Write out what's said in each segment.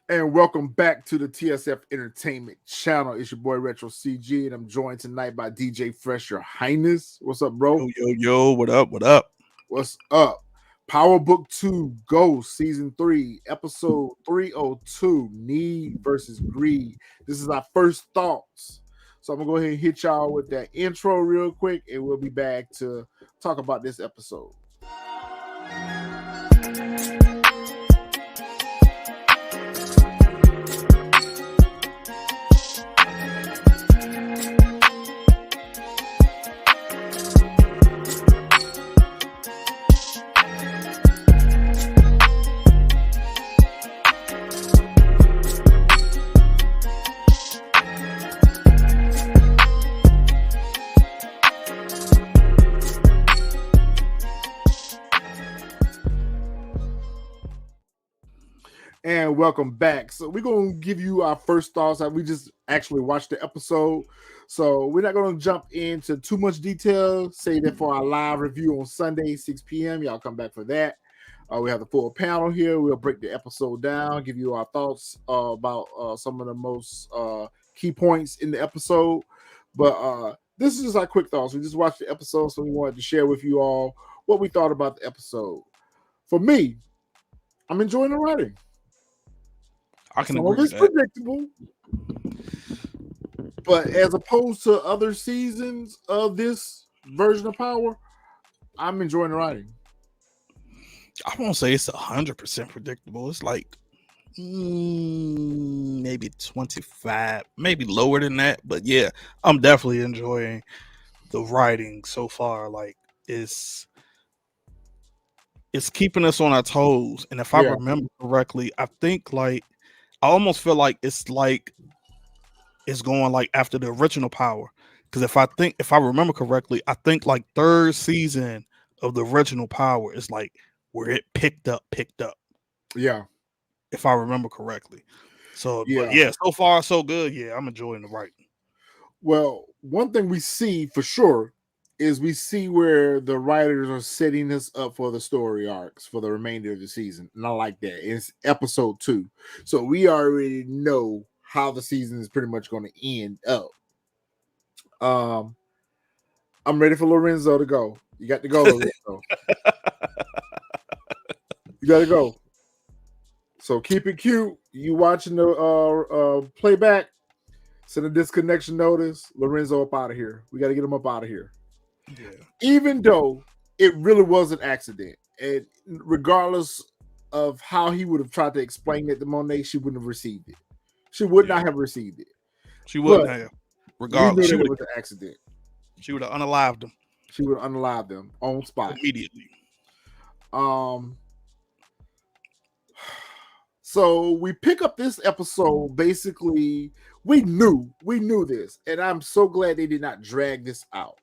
And welcome back to the TSF Entertainment Channel. It's your boy Retro CG, and I'm joined tonight by DJ Fresh, Your Highness. What's up, bro? Yo, what up? What up? What's up? Power Book 2 Ghost Season 3, Episode 302, Need versus Greed. This is our first thoughts. So I'm going to go ahead and hit y'all with that intro real quick, and we'll be back to talk about this episode. And welcome back. So we're going to give you our first thoughts. We just actually watched the episode. So we're not going to jump into too much detail. Say that for our live review on Sunday, 6 p.m. Y'all come back for that. We have the full panel here. We'll break the episode down, give you our thoughts about some of the most key points in the episode. But this is just our quick thoughts. We just watched the episode, so we wanted to share with you all what we thought about the episode. For me, I'm enjoying the writing. I can agree with that. It's predictable, but as opposed to other seasons of this version of Power, I'm enjoying the writing. I won't say it's 100% predictable. It's like maybe 25, maybe lower than that. But yeah, I'm definitely enjoying the writing so far. Like it's keeping us on our toes. And if I remember correctly, I think like I almost feel like it's going like after the original Power. Because if I remember correctly, I think like third season of the original Power is like where it picked up. Yeah. If I remember correctly. So yeah, so far so good. Yeah, I'm enjoying the writing. Well, one thing we see for sure is we see where the writers are setting us up for the story arcs for the remainder of the season. And I like that. It's episode 2. So we already know how the season is pretty much going to end up. I'm ready for Lorenzo to go. You got to go, Lorenzo. You got to go. So keep it cute. You watching the playback, send a disconnection notice. Lorenzo up out of here. We got to get him up out of here. Yeah. Even though it really was an accident, and regardless of how he would have tried to explain it to Monet, she wouldn't have received it. She would not have received it. She wouldn't have. Regardless, it was an accident. She would have unalived them. She would have unalived them on spot immediately. So we pick up this episode. Basically, we knew this, and I'm so glad they did not drag this out.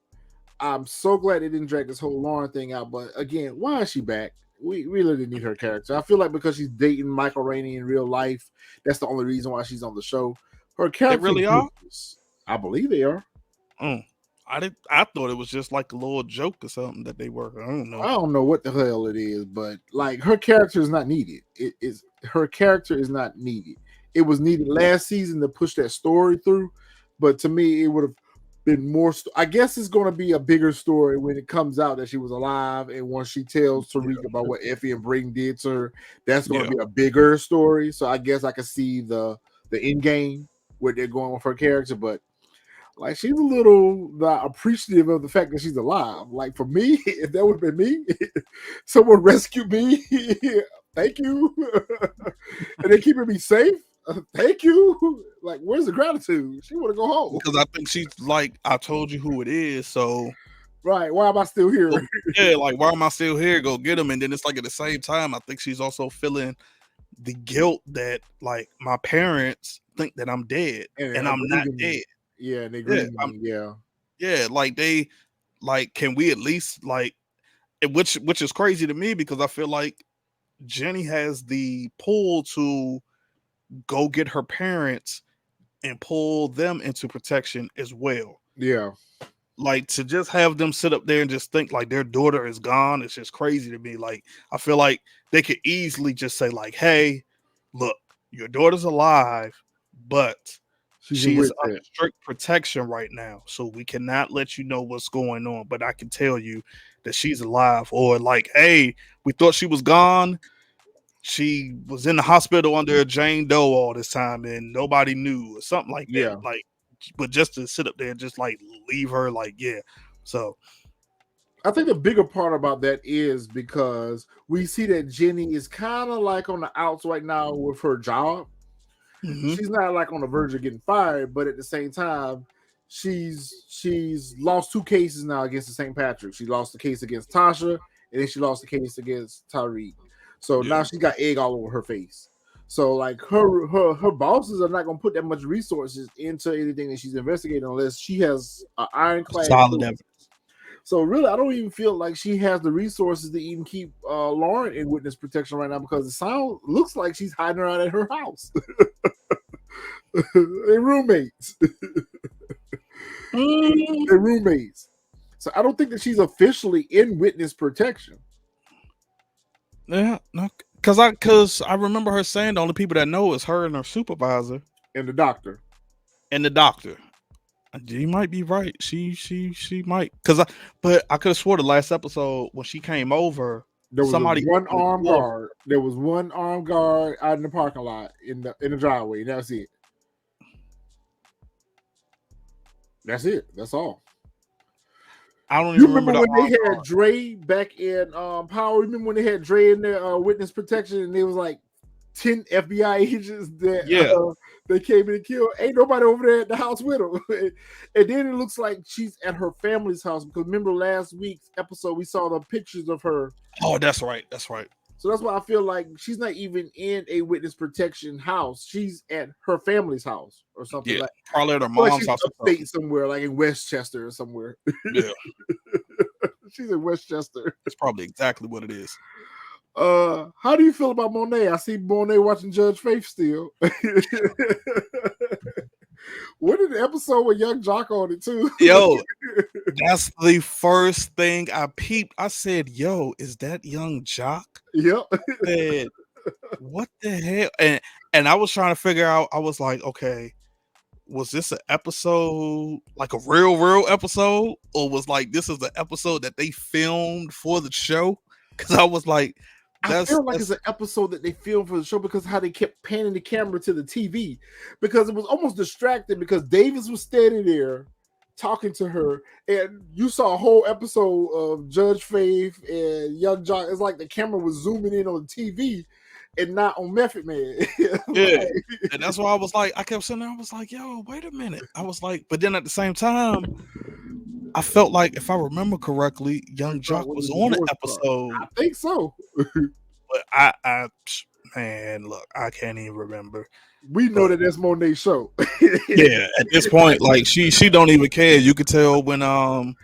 I'm so glad they didn't drag this whole Lauren thing out. But again, why is she back? We really didn't need her character. I feel like because she's dating Michael Rainey in real life, that's the only reason why she's on the show. Her character, they really are. I believe they are. I thought it was just like a little joke or something that they were. I don't know what the hell it is, but like her character is not needed. Her character is not needed. It was needed last season to push that story through, but to me, it would have been more. I guess it's going to be a bigger story when it comes out that she was alive, and once she tells Tariq about what Effie and Bring did to her, that's going to be a bigger story. So I guess I could see the end game where they're going with her character, but like she's a little not appreciative of the fact that she's alive. Like for me, if that would have been me, someone rescued me. Thank you, and they're keeping me safe. Thank you. Like, where's the gratitude? She want to go home because I think she's like, I told you who it is, so right. Why am I still here? Yeah, like why am I still here? Go get him. And then it's like at the same time, I think she's also feeling the guilt that like my parents think that I'm dead and I'm not dead. Yeah, and they agree. Yeah, like they like, can we at least like, which is crazy to me because I feel like Jenny has the pull to go get her parents and pull them into protection as well. Yeah. Like to just have them sit up there and just think like their daughter is gone. It's just crazy to me. Like, I feel like they could easily just say like, hey, look, your daughter's alive, but She's in she is with under that. strict protection right now, so we cannot let you know what's going on. But I can tell you that she's alive, or like, hey, we thought she was gone. She was in the hospital under a Jane Doe all this time, and nobody knew, or something like that. Yeah. Like, but just to sit up there and just like leave her, like, yeah. So I think the bigger part about that is because we see that Jenny is kind of like on the outs right now with her job. mhm. She's not like on the verge of getting fired, but at the same time, she's lost 2 cases now against the St. Patrick. She lost the case against Tasha, and then she lost the case against Tyreek. So Yeah. now she got egg all over her face. So like her bosses are not gonna put that much resources into anything that she's investigating unless she has an ironclad Solid case. evidence. So really, I don't even feel like she has the resources to even keep Lauren in witness protection right now because it looks like she's hiding her out at her house. They're roommates. Mm, They're roommates. So I don't think that she's officially in witness protection. yeah, no, cause I remember her saying the only people that know is her and her supervisor And the doctor. and the doctor. You might be right. She might, but I could have swore the last episode when she came over, There was a somebody one opened the armed door. guard. There was one armed guard out in the parking lot in the driveway. That's it. That's it. That's all. I don't You even remember remember the when they armed had guard. Dre back in Power? Remember when they had Dre in their witness protection and there was like 10 FBI agents that Yeah, they came in and killed? Ain't nobody over there at the house with them. And then it looks like she's at her family's house because remember last week's episode we saw the pictures of her. oh, that's right. That's right. So that's why I feel like she's not even in a witness protection house. She's at her family's house or something Yeah, like. probably at her Like mom's she's house or something. upstate somewhere, like in Westchester or somewhere. Yeah, She's in Westchester. that's probably exactly what it is. How do you feel about Monet? I see Monet watching Judge Faith still. What did the episode with Young Jock on it too? Yo, that's the first thing I peeped. I said, "Yo, is that Young Jock?" Yep. I said, "What the hell?" And I was trying to figure out. I was like, "Okay, was this an episode, like a real episode, or was like this is the episode that they filmed for the show?" Because I was like, I "That's feel like it's an episode that they filmed for the show because how they kept panning the camera to the TV because it was almost distracting because Davis was standing there talking to her and you saw a whole episode of Judge Faith and Young Jock. It's like the camera was zooming in on the TV and not on Method Man. yeah." Like, And that's why I was like, I kept sitting there. I was like, "Yo, wait a minute." I was like, but then at the same time, I felt like if I remember correctly, Young Jock with was the on an divorce part. episode. I think so. But man, look, I can't even remember. We know But that that's Monet's show. yeah, at this point, like she don't even care. You could tell when dang,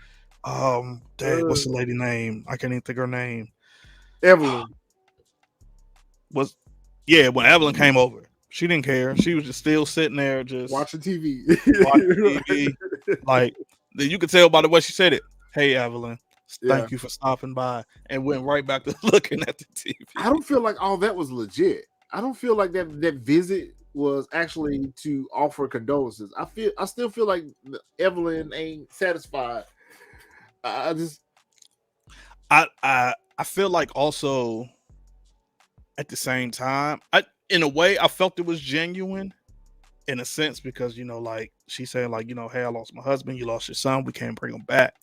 what's the lady name? I can't even think her name. Evelyn. Was yeah, when Evelyn came over, she didn't care. She was just still sitting there, just Watching TV. watching TV. Like you could tell by the way she said it. Hey, Evelyn, Yeah. thank you for stopping by, and went right back to looking at the TV. I don't feel like all that was legit. I don't feel like that visit was actually to offer condolences. I still feel like Evelyn ain't satisfied. I just I feel like also at the same time, in a way I felt it was genuine in a sense because like she's saying like hey, I lost my husband, you lost your son, we can't bring him back.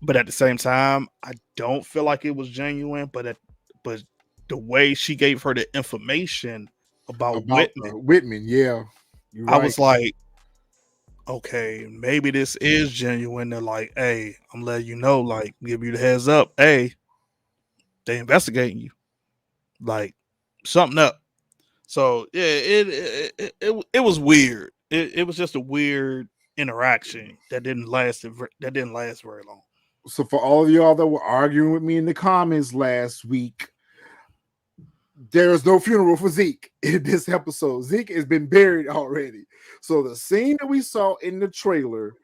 But at the same time, I don't feel like it was genuine. But the way she gave her the information about Whitman, Whitman, yeah, you're I right. was like, okay, maybe this is genuine. They're like, hey, I'm letting you know, like, give you the heads up. Hey, they investigating you, like something up. So yeah, it was weird. It was just a weird interaction that didn't last very long. So for all of y'all that were arguing with me in the comments last week, there is no funeral for Zeke in this episode. Zeke has been buried already. So the scene that we saw in the trailer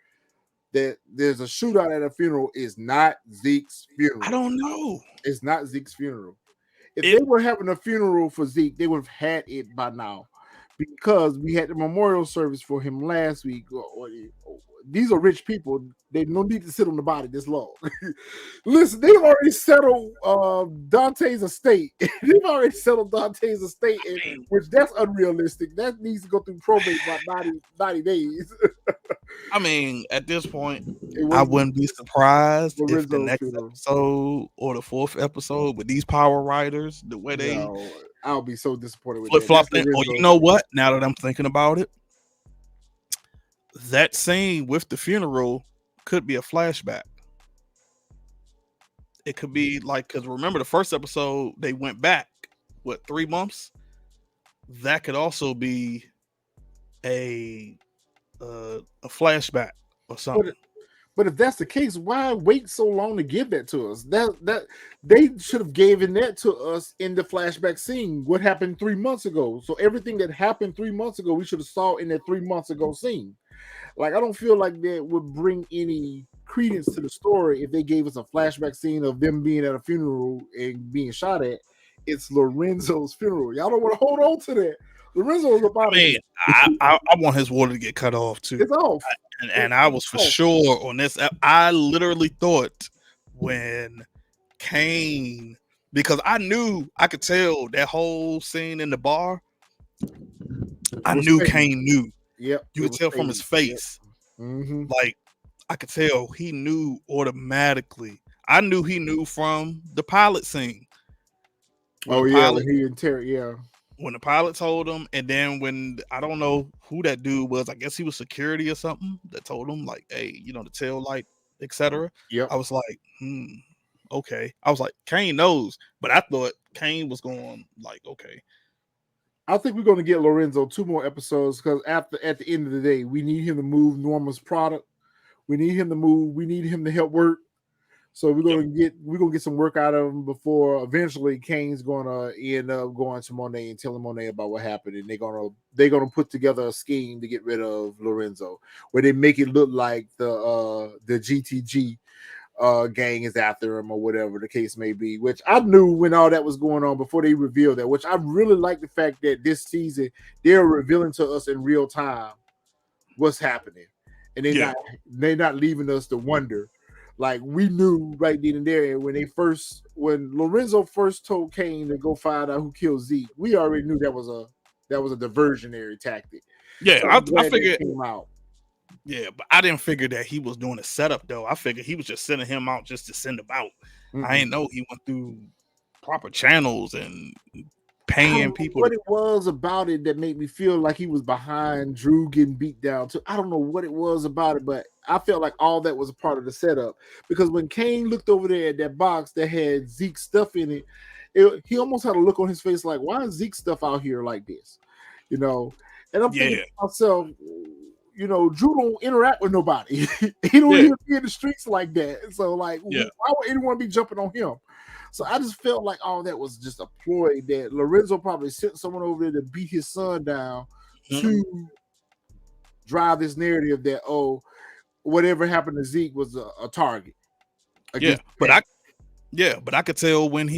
that there's a shootout at a funeral is not Zeke's funeral. I don't know. It's not Zeke's funeral. If they were having a funeral for Zeke, they would have had it by now, because we had the memorial service for him last week. These are rich people. They no need to sit on the body this long. Listen, they've already settled Dante's estate. They've already settled Dante's estate, which that's unrealistic. That needs to go through probate about 90 days. I mean, at this point, I wouldn't be surprised if the next episode or the 4th episode with these power riders, the way they I'll be so disappointed with flip-flop that. Or you know what? Now that I'm thinking about it, that scene with the funeral could be a flashback. It could be like, because remember the first episode, they went back, 3 months? That could also be a flashback or something. But if that's the case, why wait so long to give that to us? That they should have given that to us in the flashback scene. What happened 3 months ago? So everything that happened 3 months ago, we should have saw in that 3 months ago scene. Like, I don't feel like that would bring any credence to the story if they gave us a flashback scene of them being at a funeral and being shot at. It's Lorenzo's funeral. Y'all don't want to hold on to that. Lorenzo's about it. I want his water to get cut off too. It's off. And I was for sure on this. I literally thought when Kane, because I could tell that whole scene in the bar. I knew Kane knew. Yep. You could tell from his face. Yep. Mm-hmm. Like, I could tell he knew automatically. I knew he knew from the pilot scene. When the pilot told him, and then when, I don't know who that dude was, I guess he was security or something, that told him, like, hey, the tail light, etc. Yep. I was like, okay. I was like, Kane knows, but I thought Kane was going, like, okay. I think we're going to get Lorenzo 2 more episodes, because at the end of the day, we need him to move Norma's product. We need him to move. We need him to help work. So we're gonna get some work out of him before eventually Kane's gonna end up going to Monet and telling Monet about what happened, and they're gonna put together a scheme to get rid of Lorenzo, where they make it look like the GTG gang is after him or whatever the case may be. Which I knew when all that was going on before they revealed that. Which I really like the fact that this season they're revealing to us in real time what's happening, and they're not leaving us to wonder. Like, we knew right then and there when Lorenzo first told Kane to go find out who killed Zeke, we already knew that was a diversionary tactic. Yeah, so I figured. Came out. Yeah, but I didn't figure that he was doing a setup though. I figured he was just sending him out just to send him out. Mm-hmm. I didn't know he went through proper channels and paying people. What it was about it that made me feel like he was behind Drew getting beat down too. I don't know what it was about it, but I felt like all that was a part of the setup, because when Kane looked over there at that box that had Zeke's stuff in it, he almost had a look on his face like, why is Zeke's stuff out here like this? And I'm thinking to myself, Drew don't interact with nobody. He don't even be in the streets like that. So like, why would anyone be jumping on him? So I just felt like all that was just a ploy that Lorenzo probably sent someone over there to beat his son down to drive this narrative that, whatever happened to Zeke was a target. But I could tell when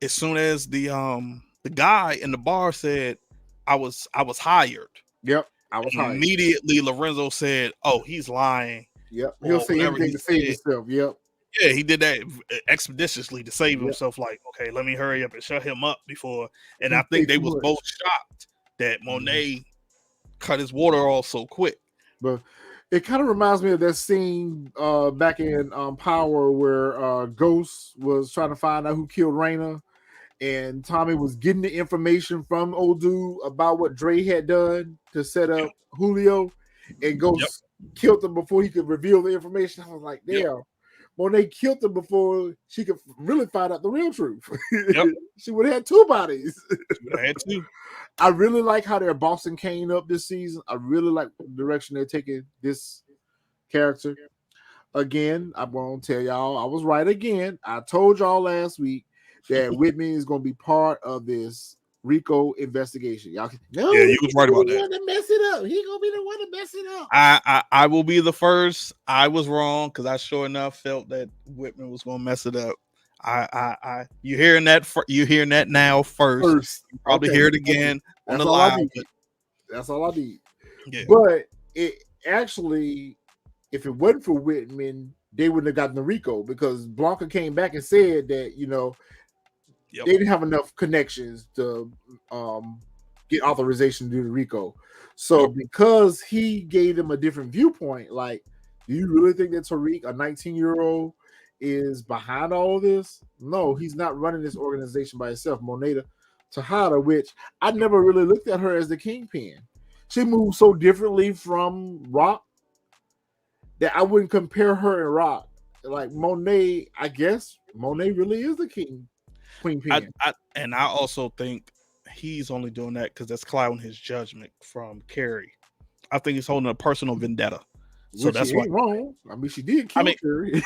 as soon as the guy in the bar said, I was hired. Yep, I was hired. Immediately Lorenzo said, "Oh, he's lying." Yep, he'll say anything to save himself. Yep. Yeah, he did that expeditiously to save himself. Like, okay, let me hurry up and shut him up before. And I think they was both shocked that Monet cut his water off so quick. But it kind of reminds me of that scene back in Power where Ghost was trying to find out who killed Raina, and Tommy was getting the information from old dude about what Dre had done to set up Julio, and Ghost killed him before he could reveal the information. I was like, damn. Monet killed him before she could really find out the real truth. She would have had 2 bodies. She would have had 2. I really like how they're bossing Kane up this season. I really like the direction they're taking this character. Again, I'm going to tell y'all, I was right again. I told y'all last week that Whitney is going to be part of this Rico investigation. Y'all, you was right about that. To mess it up. He gonna be the one to mess it up. I will be the first. I was wrong because I sure enough felt that Whitman was gonna mess it up. You hearing that? You hearing that now first? First, You probably okay, hear it again on that's the all I live. need. But That's all I need. yeah, But it actually, if it wasn't for Whitman, they wouldn't have gotten the Rico because Blanca came back and said that yep, they didn't have enough connections to um, get authorization to do the Rico. So yep. because he gave them a different viewpoint, like, do you really think that Tariq, a 19-year-old, is behind all of this? No, he's not running this organization by himself. Moneta Tejada, which I never really looked at her as the kingpin. She moves so differently from Rock that I wouldn't compare her and Rock. Like Monet, I guess Monet really is the queen pin. I also think he's only doing that because that's clouding his judgment from Carrie. I think he's holding a personal vendetta. So Which that's she why. ain't wrong. I mean, she did I kill mean, Curry.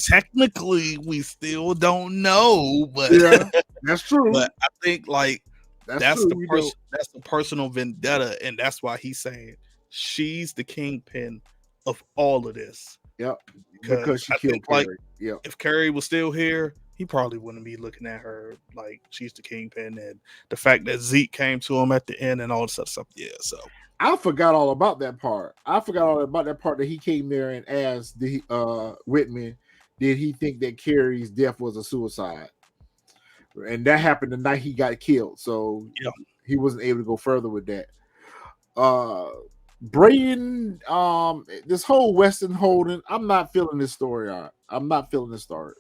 technically, we still don't know, but Yeah, that's true. but I think like That's true. We don't. that's the personal vendetta, and that's why he's saying she's the kingpin of all of this. Yep. Because Because she I think killed like Carrie. Yep. if Carrie was still here, he probably wouldn't be looking at her like she's the kingpin. And the fact that Zeke came to him at the end and all this other stuff, yeah. So I forgot all about that part. I forgot all about that part that he came there and asked the Whitman, did he think that Carrie's death was a suicide? And that happened the night he got killed. So yeah, he wasn't able to go further with that. Braden, this whole Weston Holden, I'm not feeling this story arc. I'm not feeling this story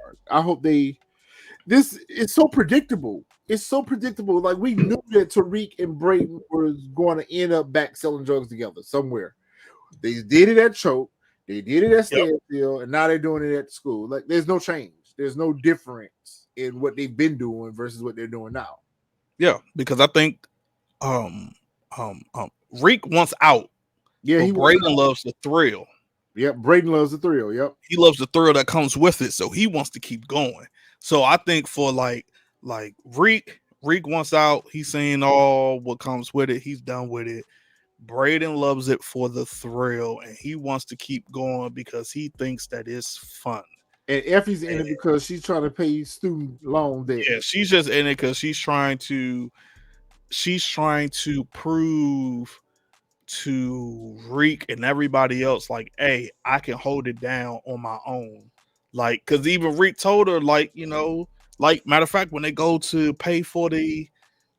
arc. I hope this is so predictable. It's so predictable. Like we knew that Tariq and Braden was going to end up back selling drugs together somewhere. They did it at Choke, they did it at yep, Stanfield, and now they're doing it at school. Like there's no change. There's no difference in what they've been doing versus what they're doing now. yeah. Because I think um Reek wants out, Yeah, but he wants Braden out. loves the thrill. Yep, Braden loves the thrill. Yep. He loves the thrill that comes with it, so he wants to keep going. So I think for like Reek wants out. He's saying all what comes with it. He's done with it. Braden loves it for the thrill, and he wants to keep going because he thinks that it's fun. And Effie's in And it because she's trying to pay student loan debt. yeah, she's just in it because she's trying to prove to Reek and everybody else, like, hey, I can hold it down on my own. Like, because even Reek told her, like, like matter of fact, when they go to pay for the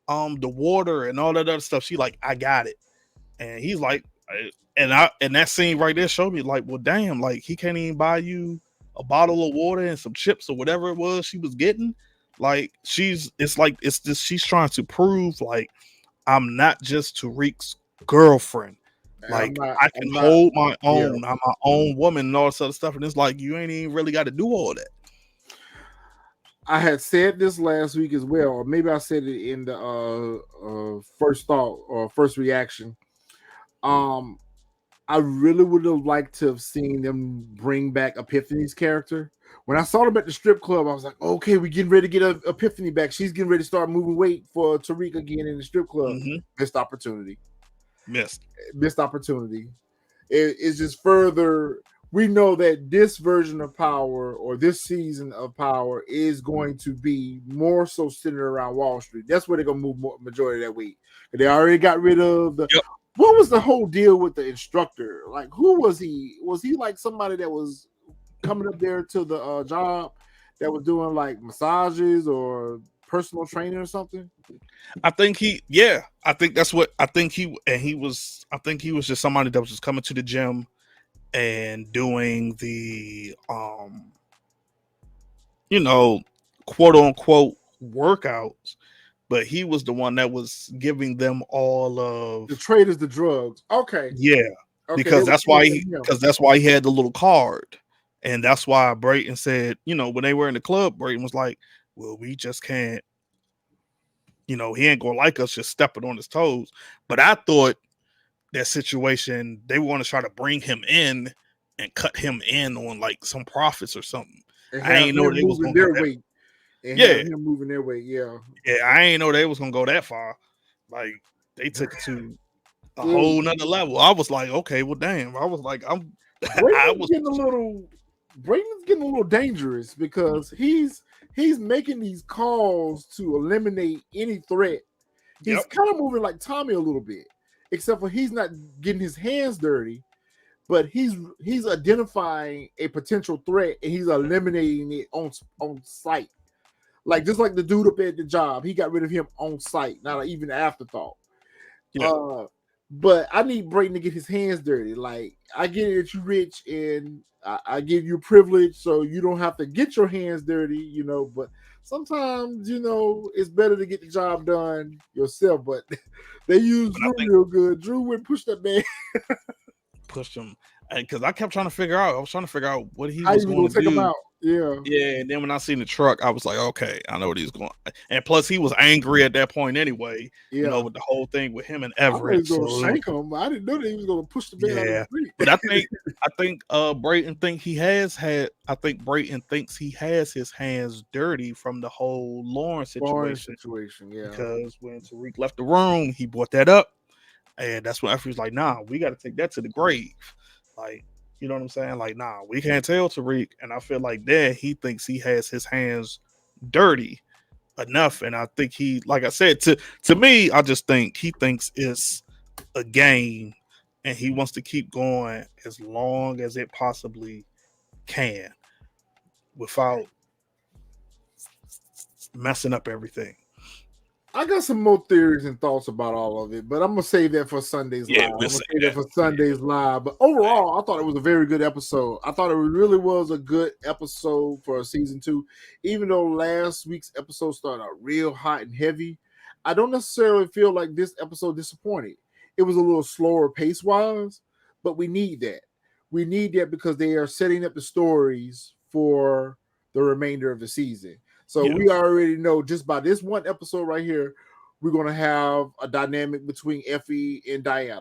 water and all that other stuff, she like, I got it. And he's like, and that scene right there showed me, like, well, damn, like he can't even buy you a bottle of water and some chips or whatever it was she was getting. Like, it's just she's trying to prove, like, I'm not just Tariq's girlfriend. Like, I can I'm not. hold my Yeah, own. I'm my own woman and all this other stuff. And it's like, you ain't even really got to do all that. I had said this last week as well, or maybe I said it in the first thought or first reaction. Um, I really would have liked to have seen them bring back Epiphany's character. When I saw them at the strip club, I was like, okay, we're getting ready to get Epiphany back. She's getting ready to start moving weight for Tariq again in the strip club. Mm-hmm. Missed opportunity. Missed Opportunity. It's just further. We know that this version of Power or this season of Power is going to be more so centered around Wall Street. That's where they're gonna move majority of that weight. They already got rid of the. Yep. What was the whole deal with the instructor? Like, who was he? Was he like somebody that was coming up there to the job that was doing like massages or personal training or something? I think that's what I think he was just somebody that was just coming to the gym and doing the quote unquote workouts, but he was the one that was giving them all of the traders, the drugs. Okay. Because that's why he had the little card. And that's why Brayton said, when they were in the club, Brayton was like, well, we just can't, he ain't gonna like us just stepping on his toes. But I thought that situation, they want to try to bring him in and cut him in on like some profits or something. I ain't know they was gonna go that. Him moving their way. Yeah, I ain't know they was gonna go that far. Like, they took it to a whole nother level. I was like, okay, well, damn. I was like, I was getting a little Braden's getting a little dangerous because he's making these calls to eliminate any threat. He's Yep. kind of moving like Tommy a little bit, except for he's not getting his hands dirty, but he's identifying a potential threat and he's eliminating it on site. Like just like the dude up at the job, he got rid of him on site, not even an afterthought. Yeah. Uh, but I need Brayton to get his hands dirty. Like I get it that you're rich and I give you privilege, so you don't have to get your hands dirty, But sometimes, it's better to get the job done yourself. But they use But I Drew think real good. Drew would push that man. pushed him because I kept trying to figure out. I was trying to figure out what he How was you going gonna to take him do. out? Yeah. Yeah, and then when I seen the truck, I was like, okay, I know what he's going. And plus, he was angry at that point anyway. Yeah. With the whole thing with him and I thought he Everett. was gonna So shank him, but I didn't know that he was gonna push the man out of the yeah, street. but I think Brayton think he has had. I think Brayton thinks he has his hands dirty from the whole Lauren Boring situation situation, yeah. because when Tariq left the room, he brought that up, and that's when Everett was like, nah, we got to take that to the grave, like. You know what I'm saying? Like, nah, we can't tell Tariq. And I feel like that he thinks he has his hands dirty enough. And I think he, like I said, to me, I just think he thinks it's a game and he wants to keep going as long as it possibly can without messing up everything. I got some more theories and thoughts about all of it, but I'm gonna save that for Sunday's Yeah, live. I'm we'll gonna say save that that. for Sunday's live. But overall, I thought it was a very good episode. I thought it really was a good episode for season 2. Even though last week's episode started out real hot and heavy, I don't necessarily feel like this episode disappointed. It was a little slower pace wise, but we need that. We need that because they are setting up the stories for the remainder of the season. So Yeah. we already know just by this one episode right here, we're going to have a dynamic between Effie and Diana.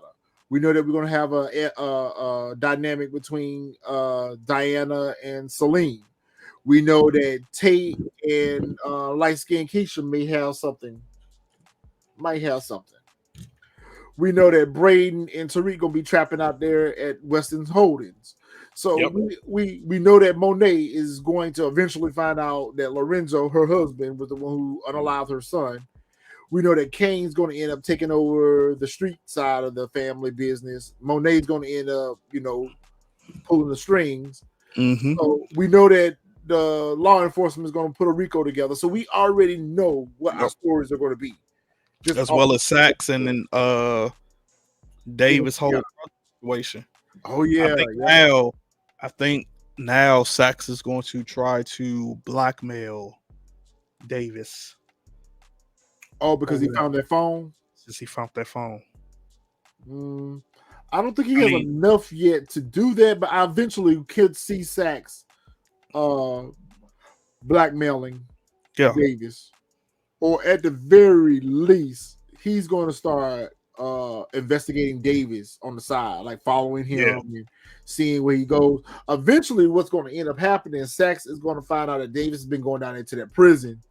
We know that we're going to have a dynamic between Diana and Celine. We know that Tate and light skinned Keisha might have something. We know that Braden and Tariq gonna be trapping out there at Weston's Holdings. So Yep. we know that Monet is going to eventually find out that Lorenzo, her husband, was the one who unalived her son. We know that Kane's going to end up taking over the street side of the family business. Monet's going to end up, pulling the strings. Mm-hmm. So we know that the law enforcement is going to put a RICO together. So we already know what our stories are going to be. Just As well as Saxon and Davis' whole situation. Oh yeah, I think now Sax is going to try to blackmail Davis. Oh, because he found that phone. Since he found that phone. I don't think he has enough yet to do that, but I eventually could see Sax blackmailing Davis. Or at the very least, he's going to start investigating Davis on the side, like following him and seeing where he goes. Eventually, what's going to end up happening, Sax is going to find out that Davis has been going down into that prison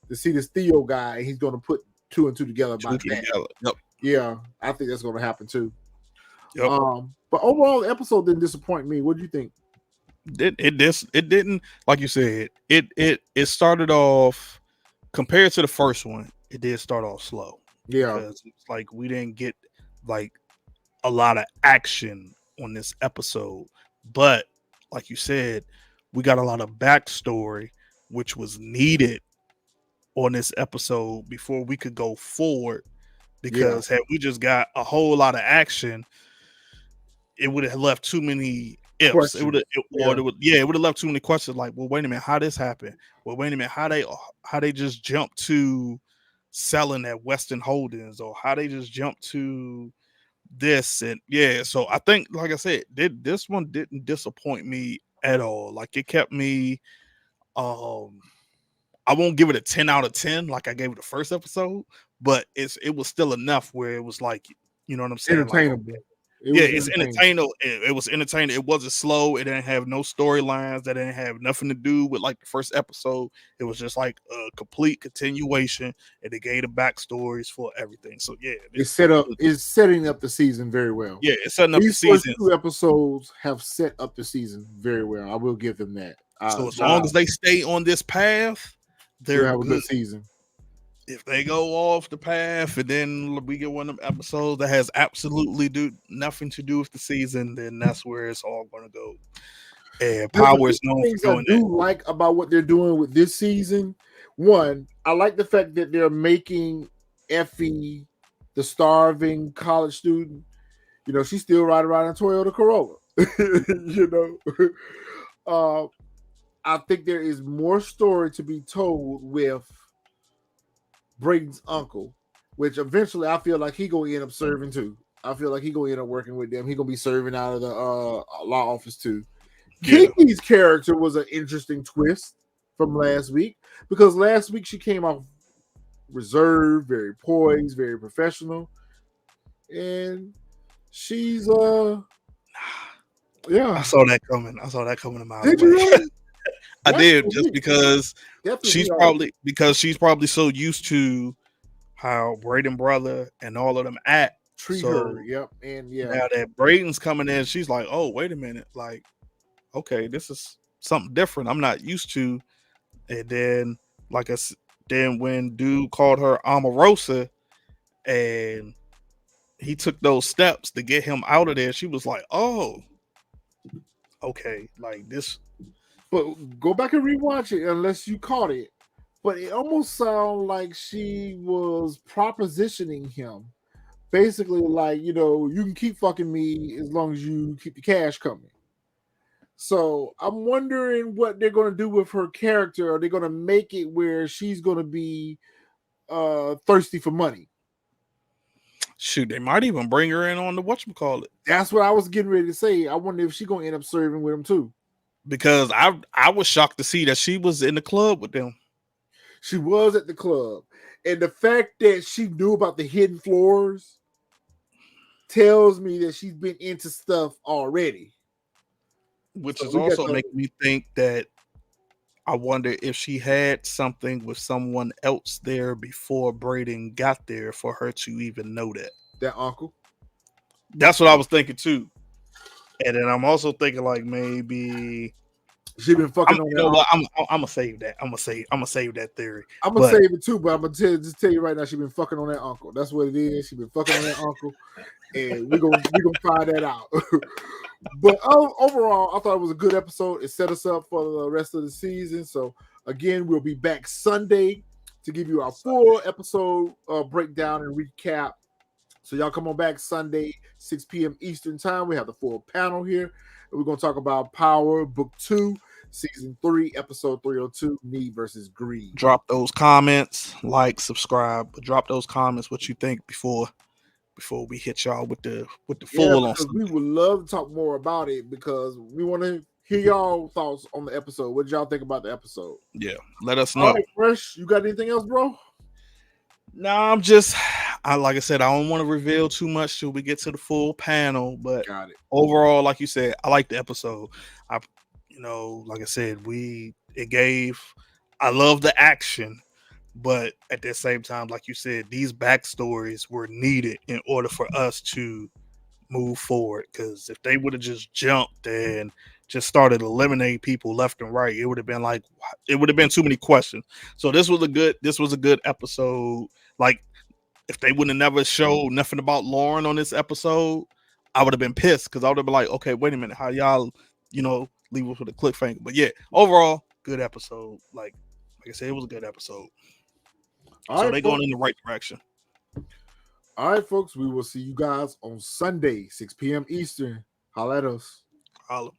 to see this Theo guy, and he's going to put 2 and 2 together about that. Yep. Yeah, I think that's going to happen too. Yep. But overall, the episode didn't disappoint me. What do you think? It didn't, like you said, it started off compared to the first one, it did start off slow. Yeah. Because it's like we didn't get like a lot of action on this episode. But like you said, we got a lot of backstory, which was needed on this episode before we could go forward. Because had we just got a whole lot of action, it would have left too many ifs. It would have left too many questions. Like, well, wait a minute, how this happened? Well, wait a minute, how they just jumped to selling at Weston Holdings, or how they just jumped to this, and so I think, like I said, this one didn't disappoint me at all. Like, it kept me. I won't give it a 10 out of 10 like I gave it the first episode, but it was still enough where it was like, you know what I'm saying, entertainable. Like, It's entertaining. It was entertaining. It wasn't slow. It didn't have no storylines. That didn't have nothing to do with like the first episode. It was just like a complete continuation, and they gave the backstories for everything. So yeah, it's setting up the season very well. Yeah, it's setting up These the season. First 2 episodes have set up the season very well. I will give them that. So as long as they stay on this path, they'll have a good season. If they go off the path and then we get one of them episodes that has absolutely nothing to do with the season, then that's where it's all going to go. And Power is known for doing that. I do like about what they're doing with this season. One, I like the fact that they're making Effie, the starving college student, she's still riding around in Toyota Corolla. I think there is more story to be told with Braden's uncle, which eventually I feel like he gonna end up serving too. I feel like he gonna end up working with them. He gonna be serving out of the law office too. Yeah. Kiki's character was an interesting twist from last week, because last week she came off reserved, very poised, very professional, and she's yeah. I saw that coming. A mile away. Really? I did, just because she's probably so used to how Braden brother and all of them act. Treat her. Yep. And now that Braden's coming in, she's like, oh, wait a minute. Like, okay, this is something different I'm not used to. And then, then when dude called her Omarosa and he took those steps to get him out of there, she was like, oh, okay, like this. But go back and rewatch it unless you caught it. But it almost sounded like she was propositioning him. Basically, like, you can keep fucking me as long as you keep the cash coming. So I'm wondering what they're going to do with her character. Are they going to make it where she's going to be thirsty for money? Shoot, they might even bring her in on the whatchamacallit. That's what I was getting ready to say. I wonder if she's going to end up serving with him too. Because I was shocked to see that she was in the club with them. She was at the club. And the fact that she knew about the hidden floors tells me that she's been into stuff already. Which is also making me think that I wonder if she had something with someone else there before Braden got there for her to even know that. That uncle? That's what I was thinking too. And then I'm also thinking like maybe she been fucking on that. I'm gonna save that. I'm gonna save that theory. I'm gonna save it too, but I'm gonna tell you right now, she been fucking on that uncle. That's what it is. She been fucking on that uncle, and we're gonna find that out. But overall, I thought it was a good episode. It set us up for the rest of the season. So again, we'll be back Sunday to give you our full episode breakdown and recap. So y'all come on back Sunday, 6 p.m. Eastern time. We have the full panel here. And we're going to talk about Power Book 2, Season 3, Episode 302, Need versus Greed. Drop those comments, like, subscribe. But drop those comments what you think before we hit y'all with the full on. We would love to talk more about it because we want to hear y'all thoughts on the episode. What did y'all think about the episode? Yeah, let us know. All right, Fresh, you got anything else, bro? No, like I said, I don't want to reveal too much till we get to the full panel. But overall, like you said, I like the episode. Like I said, I love the action, but at the same time, like you said, these backstories were needed in order for us to move forward. Because if they would have just jumped and just started eliminating people left and right, it would have been too many questions. So this was a good episode. Like, if they would have never showed nothing about Lauren on this episode, I would have been pissed because I would have been like, okay, wait a minute, how y'all, leave us with a cliffhanger. But yeah, overall, good episode. Like I said, it was a good episode. So they're going in the right direction. All right, folks, we will see you guys on Sunday, 6 p.m. Eastern. Holla at us. Holla.